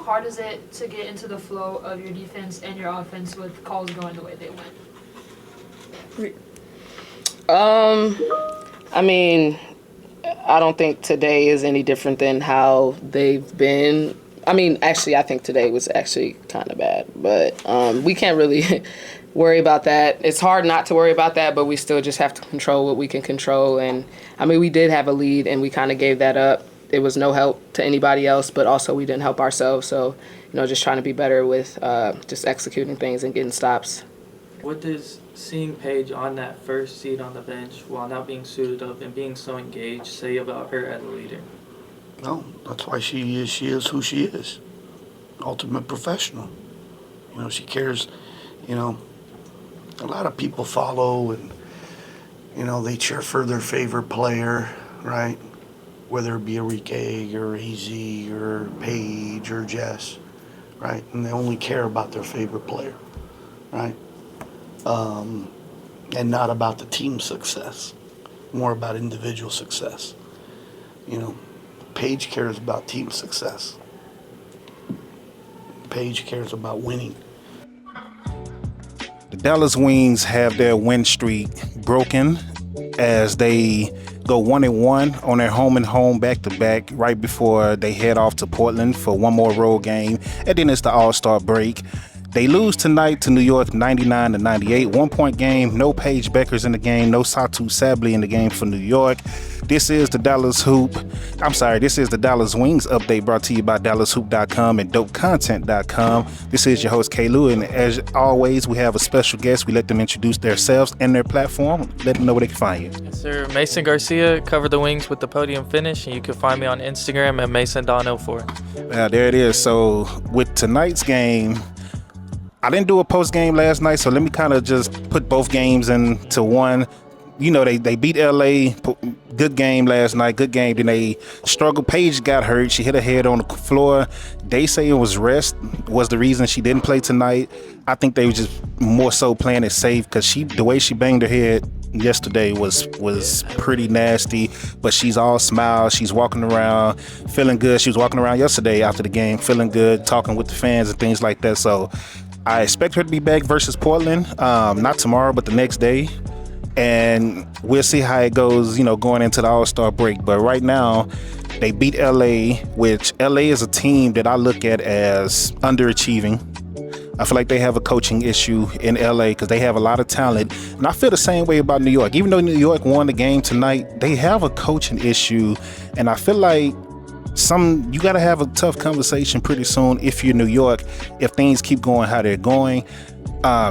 hard is it to get into the flow of your defense and your offense with calls going the way they went? I mean, I don't think today is any different than how they've been. I mean, actually, I think today was actually kind of bad, but we can't really worry about that. It's hard not to worry about that, but we still just have to control what we can control. And I mean, we did have a lead, and we kind of gave that up. It was no help to anybody else, but also we didn't help ourselves. So, just trying to be better with just executing things and getting stops. What does seeing Paige on that first seat on the bench while not being suited up and being so engaged say about her as a leader? No, that's why she is who she is. Ultimate professional. She cares, a lot of people follow and, they cheer for their favorite player, right? Whether it be Arike or AZ or Paige or Jess, right? And they only care about their favorite player, right? And not about the team success, more about individual success. Paige cares about team success. Paige cares about winning. The Dallas Wings have their win streak broken as they go 1-1 on their home and home back-to-back right before they head off to Portland for one more road game, and then it's the All-Star break. They lose tonight to New York 99-98, 1-point game, no Paige Bueckers in the game, no Satu Sabli in the game for New York. This is the Dallas Wings update brought to you by DallasHoop.com and DopeContent.com. This is your host, K-Lou, and as always, we have a special guest. We let them introduce themselves and their platform. Let them know where they can find you. Yes, sir. Mason Garcia, cover the Wings with the podium finish, and you can find me on Instagram at MasonDon04. There it is. So with tonight's game, I didn't do a post game last night, so let me kind of just put both games into one. They beat LA, good game last night, good game. Then they struggled. Paige got hurt. She hit her head on the floor. They say it was rest was the reason she didn't play tonight. I think they were just more so playing it safe because the way she banged her head yesterday was pretty nasty, but she's all smiles. She's walking around feeling good. She was walking around yesterday after the game feeling good, talking with the fans and things like that. So I expect her to be back versus Portland, not tomorrow, but the next day. And we'll see how it goes, going into the All-Star break. But right now, they beat LA, which LA is a team that I look at as underachieving. I feel like they have a coaching issue in LA because they have a lot of talent. And I feel the same way about New York. Even though New York won the game tonight, they have a coaching issue. And I feel like you got to have a tough conversation pretty soon if you're New York, if things keep going how they're going.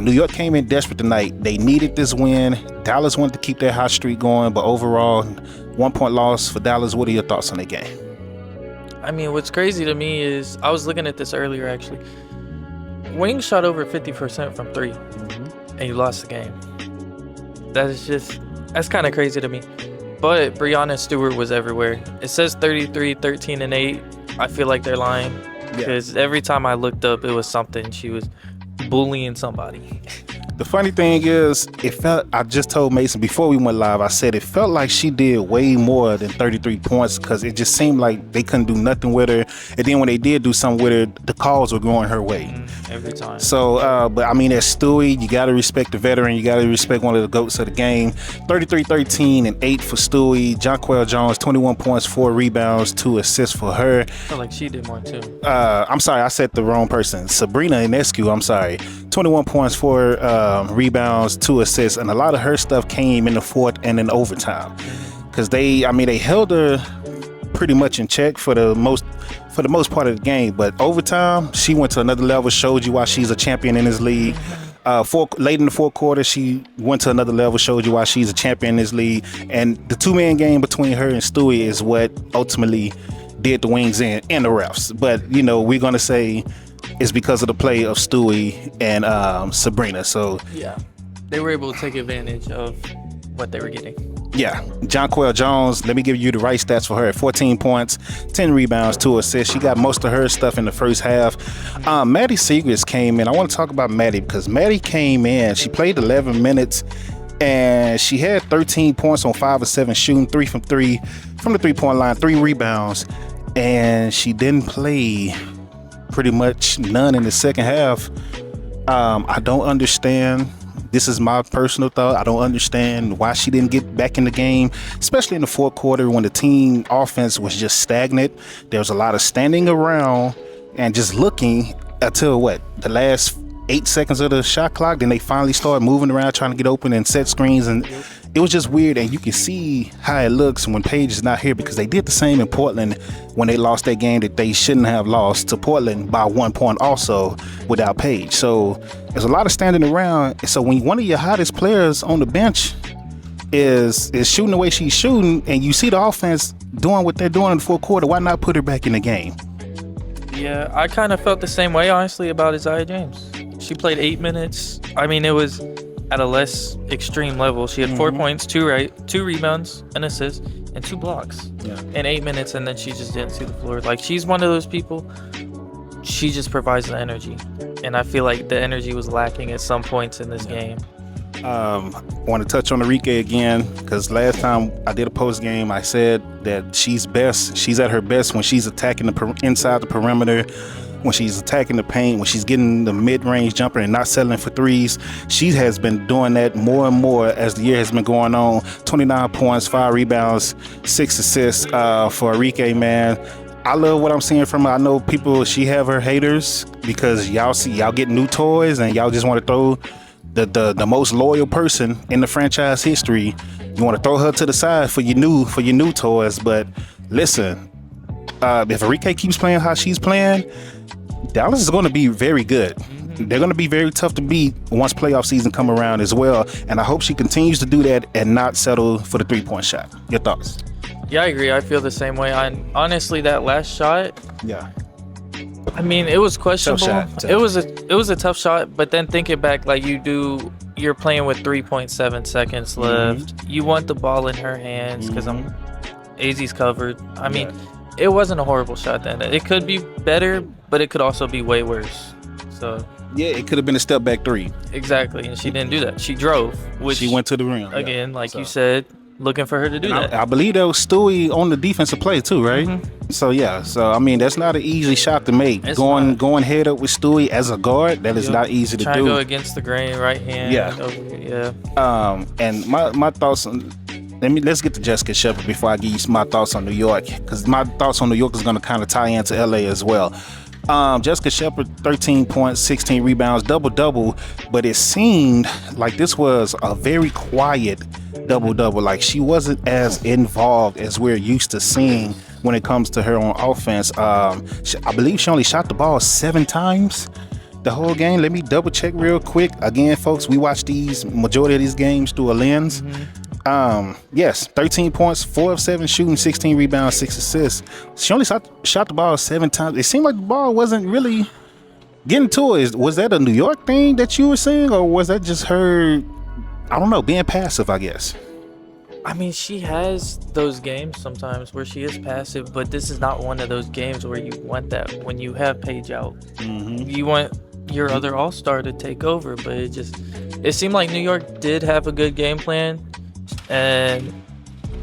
New York came in desperate tonight. They needed this win. Dallas wanted to keep their hot streak going, but overall, 1-point loss for Dallas. What are your thoughts on the game? I mean, what's crazy to me is I was looking at this earlier, actually. Wings shot over 50% from three, and you lost the game. That's kind of crazy to me. But Breonna Stewart was everywhere. It says 33, 13, and 8. I feel like they're lying because every time I looked up, it was something. She was bullying somebody. The funny thing is, I just told Mason before we went live, I said it felt like she did way more than 33 points because it just seemed like they couldn't do nothing with her. And then when they did do something with her, the calls were going her way. Every time. So, but I mean, as Stewie, you got to respect the veteran. You got to respect one of the GOATs of the game. 33, 13, and 8 for Stewie. Jonquel Jones, 21 points, 4 rebounds, 2 assists for her. I feel like she did more too. I'm sorry, I said the wrong person. Sabrina Ionescu, I'm sorry. 21 points, 4 rebounds, 2 assists, and a lot of her stuff came in the fourth and in overtime because they held her pretty much in check for the most part of the game, but overtime she went to another level, showed you why she's a champion in this league. Late in the fourth quarter, she went to another level, showed you why she's a champion in this league, and the 2-man game between her and Stewie is what ultimately did the Wings in and the refs. But we're gonna say it's because of the play of Stewie and Sabrina. So yeah, they were able to take advantage of what they were getting. Yeah, Jonquel Jones, let me give you the right stats for her. 14 points, 10 rebounds, 2 assists. She got most of her stuff in the first half. Maddie Segrist came in. I want to talk about Maddie because Maddie came in. She played 11 minutes and she had 13 points on 5 of 7 shooting, 3 from 3 from the 3-point line, 3 rebounds, and she didn't play pretty much none in the second half. I don't understand. This is my personal thought. I don't understand why she didn't get back in the game, especially in the fourth quarter when the team offense was just stagnant. There was a lot of standing around and just looking until the last 8 seconds of the shot clock. Then they finally started moving around, trying to get open and set screens. And it was just weird. And you can see how it looks when Paige is not here, because they did the same in Portland when they lost that game that they shouldn't have lost to Portland by 1 point also without Paige. So there's a lot of standing around. So when one of your hottest players on the bench is shooting the way she's shooting, and you see the offense doing what they're doing in the fourth quarter, why not put her back in the game? Yeah, I kind of felt the same way, honestly, about Isaiah James. She played 8 minutes. I mean, it was at a less extreme level. She had 4 points, 2 rebounds, an assist, and 2 blocks in 8 minutes, and then she just didn't see the floor. Like, she's one of those people, she just provides the energy. And I feel like the energy was lacking at some points in this game. I want to touch on Arike again, because last time I did a post game, I said that she's at her best when she's attacking inside the perimeter, when she's attacking the paint, when she's getting the mid-range jumper and not settling for threes. She has been doing that more and more as the year has been going on. 29 points, 5 rebounds, 6 assists for Arike, man. I love what I'm seeing from her. I know she have her haters because y'all get new toys and y'all just want to throw the most loyal person in the franchise history. You want to throw her to the side for your new toys. But listen, if Arike keeps playing how she's playing, Dallas is going to be very good. They're going to be very tough to beat once playoff season come around as well. And I hope she continues to do that and not settle for the 3-point shot. Your thoughts? Yeah, I agree. I feel the same way. Honestly, that last shot, yeah, I mean, it was questionable. Tough. It was a tough shot, but then thinking back, like you're playing with 3.7 seconds left. You want the ball in her hands because AZ's covered. I mean, it wasn't a horrible shot then. It could be better, but it could also be way worse. So yeah, it could have been a step back 3. Exactly, and she didn't do that. She drove, which she went to the rim again, you said. Looking for her to do that. I believe that was Stewie on the defensive play too, right? So I mean, that's not an easy shot to make. It's going head up with Stewie as a guard, that is not easy to do. Trying to go against the grain, right hand. And my thoughts on, let's get to Jessica Shepard before I give you my thoughts on New York, because my thoughts on New York is going to kind of tie into LA as well. Jessica Shepard, 13 points, 16 rebounds, double-double, but it seemed like this was a very quiet double-double. Like, she wasn't as involved as we're used to seeing when it comes to her on offense. I believe she only shot the ball 7 times the whole game. Let me double-check real quick. Again, folks, we watch majority of these games through a lens. Yes, 13 points, 4 of 7 shooting, 16 rebounds, 6 assists. She only shot the ball 7 times. It seemed like the ball wasn't really getting to it. Was that a New York thing that you were saying, or was that just her, I don't know, being passive, I guess? I mean, she has those games sometimes where she is passive, but this is not one of those games where you want that when you have Paige out. You want your other all-star to take over, but it seemed like New York did have a good game plan. And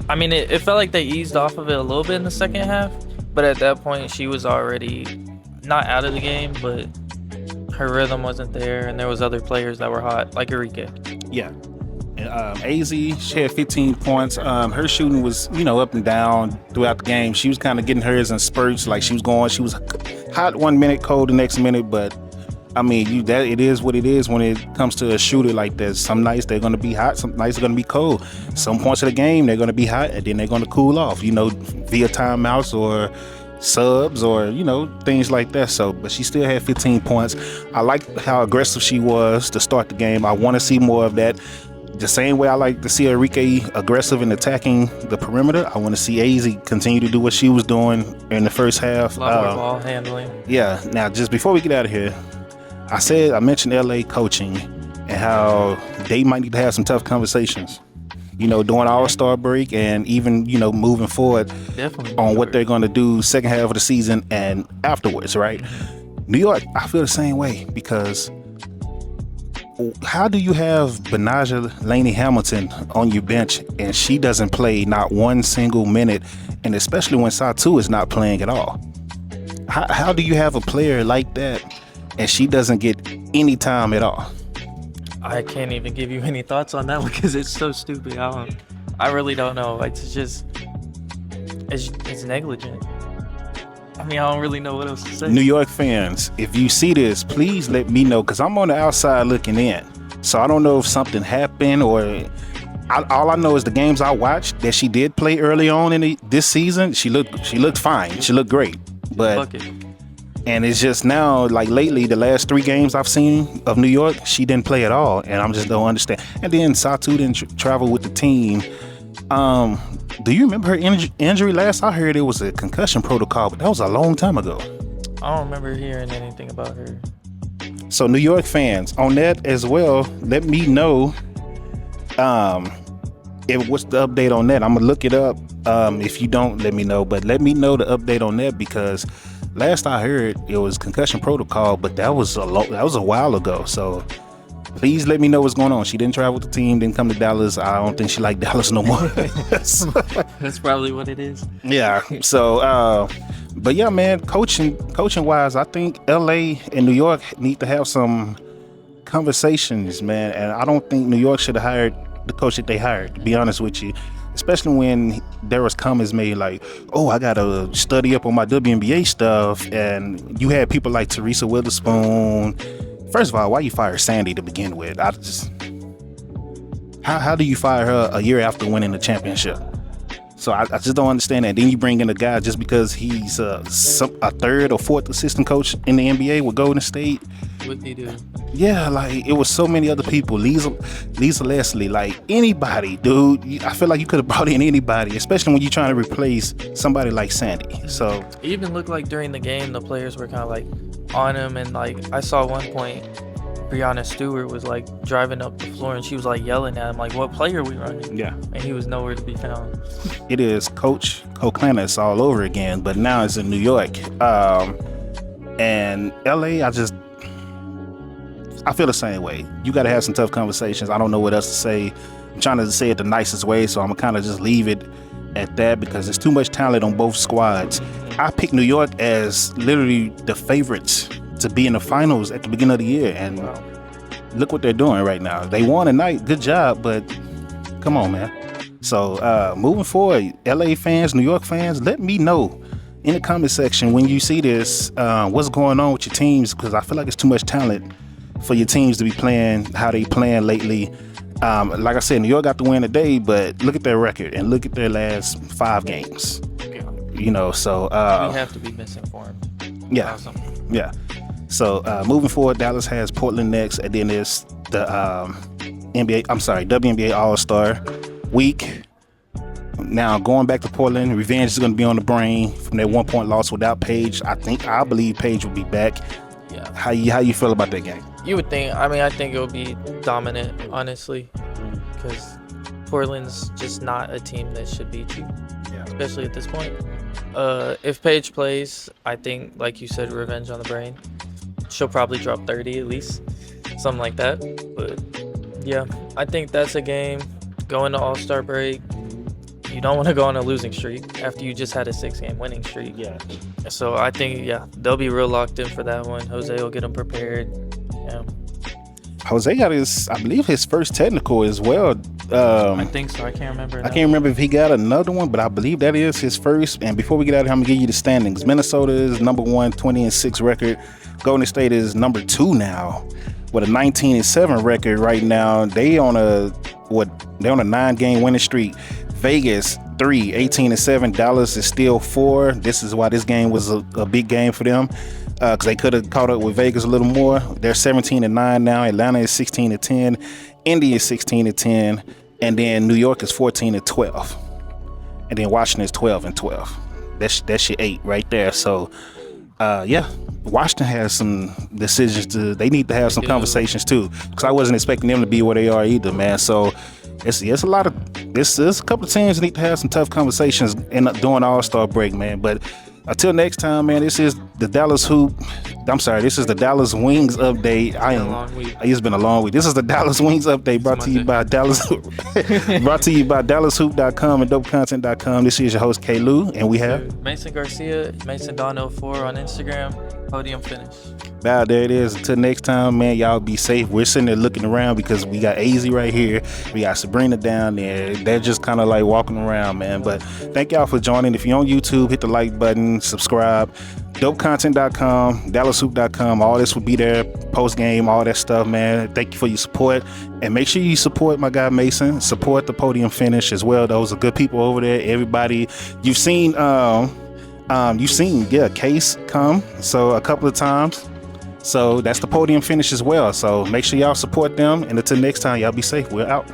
I mean, it felt like they eased off of it a little bit in the second half, but at that point she was already not out of the game, but her rhythm wasn't there, and there was other players that were hot, like Arike. Yeah. AZ, she had 15 points. Her shooting was, up and down throughout the game. She was kind of getting hers in spurts, like she was hot 1 minute, cold the next minute, but I mean, it is what it is when it comes to a shooter like this. Some nights they're going to be hot, some nights they're going to be cold. Some points of the game they're going to be hot, and then they're going to cool off, via timeouts or subs or, things like that. So, but she still had 15 points. I like how aggressive she was to start the game. I want to see more of that. The same way I like to see Arike aggressive in attacking the perimeter, I want to see AZ continue to do what she was doing in the first half. A lot more ball handling. Yeah. Now, just before we get out of here, I mentioned LA coaching and how they might need to have some tough conversations, during All-Star break and even, moving forward. Definitely on what they're going to do second half of the season and afterwards, right? New York, I feel the same way, because how do you have Benaja Laney Hamilton on your bench and she doesn't play not one single minute, and especially when Satu is not playing at all? How do you have a player like that and she doesn't get any time at all? I can't even give you any thoughts on that because it's so stupid. I really don't know. It's just, it's negligent. I mean, I don't really know what else to say. New York fans, if you see this, please let me know because I'm on the outside looking in. So I don't know if something happened or all I know is the games I watched that she did play early on in this season. She looked fine. She looked great. But and it's just now, like lately, the last 3 games I've seen of New York, she didn't play at all, and I just don't understand. And then Satu didn't travel with the team. Do you remember her injury? Last I heard, it was a concussion protocol, but that was a long time ago. I don't remember hearing anything about her. So New York fans, on that as well, let me know what's the update on that. I'm gonna look it up. If you don't, let me know. But let me know the update on that because last I heard it was concussion protocol, but that was a while ago. So please let me know what's going on. She didn't travel with the team, didn't come to Dallas. I don't think she liked Dallas no more. That's probably what it is. Yeah. So, but yeah, man, coaching wise, I think LA and New York need to have some conversations, man. And I don't think New York should have hired the coach that they hired, to be honest with you. Especially when there was comments made like, oh, I gotta study up on my WNBA stuff. And you had people like Teresa Witherspoon. First of all, why you fire Sandy to begin with? How do you fire her a year after winning the championship? So I just don't understand that. Then you bring in a guy just because he's a 3rd or 4th assistant coach in the NBA with Golden State. What'd he do? Yeah, like it was so many other people. Lisa Leslie, like anybody, dude. I feel like you could have brought in anybody, especially when you're trying to replace somebody like Sandy. So it even looked like during the game the players were kind of like on him, and like I saw one point Breanna Stewart was like driving up the floor and she was like yelling at him like, what play are we running? Yeah. And he was nowhere to be found. It is Coach Koklanis all over again, but now it's in New York. And LA, I feel the same way. You got to have some tough conversations. I don't know what else to say. I'm trying to say it the nicest way, so I'm going to kind of just leave it at that because there's too much talent on both squads. I picked New York as literally the favorites to be in the finals at the beginning of the year, and look what they're doing right now. They won tonight. Good job, but come on, man. So moving forward, LA fans, New York fans, let me know in the comment section when you see this, what's going on with your teams, because I feel like it's too much talent for your teams to be playing how they playing lately. Like I said, New York got the win today, but look at their record and look at their last 5 games. You know, so we have to be misinformed. Yeah, yeah. So moving forward, Dallas has Portland next, and then there's the WNBA All-Star week. Now going back to Portland, revenge is going to be on the brain from that 1-point loss without Paige. I believe Paige will be back. Yeah. How you feel about that game? You would think. I mean, I think it will be dominant, honestly, because Portland's just not a team that should beat you, especially at this point. If Paige plays, I think, like you said, revenge on the brain. She'll probably drop 30 at least, something like that. But yeah, I think that's a game. Going to All-Star break, you don't want to go on a losing streak after you just had a 6-game winning streak. Yeah. So I think, they'll be real locked in for that one. Jose will get them prepared. Yeah. Jose got his first technical as well. I think so. I can't remember. I can't remember if he got another one, but I believe that is his first. And before we get out of here, I'm going to give you the standings. Minnesota is number 1, 20-6 record. Golden State is number 2 now with a 19-7 record right now. They're on a 9-game winning streak. Vegas 3, 18-7. Dallas is still 4. This is why this game was a big game for them, because they could have caught up with Vegas a little more. They're 17-9 now. Atlanta is 16-10. Indy is 16-10, and then New York is 14-12, and then Washington is 12-12. That's your 8 right there. So Washington has some decisions they need to have some conversations too, because I wasn't expecting them to be where they are either, man. So it's a couple of teams that need to have some tough conversations during the All-Star break, man. But Until next time, man, this is the Dallas Hoop. This is the Dallas Wings update. It's been a long week. This is the Dallas Wings update brought to you by DallasHoop.com and DopeContent.com. This is your host, K. Lou, and we have Mason Garcia, Mason Don 04 on Instagram, Podium Finish. Wow, there it is. Until next time, man, y'all be safe. We're sitting there looking around because we got AZ right here. We got Sabrina down there. They're just kind of like walking around, man. But thank y'all for joining. If you're on YouTube, hit the like button, subscribe. DopeContent.com, DallasHoop.com. All this will be there. Post game, all that stuff, man. Thank you for your support. And make sure you support my guy Mason. Support the Podium Finish as well. Those are good people over there. Everybody, you've seen Case come a couple of times. So that's the Podium Finish as well. So make sure y'all support them. And until next time, y'all be safe. We're out.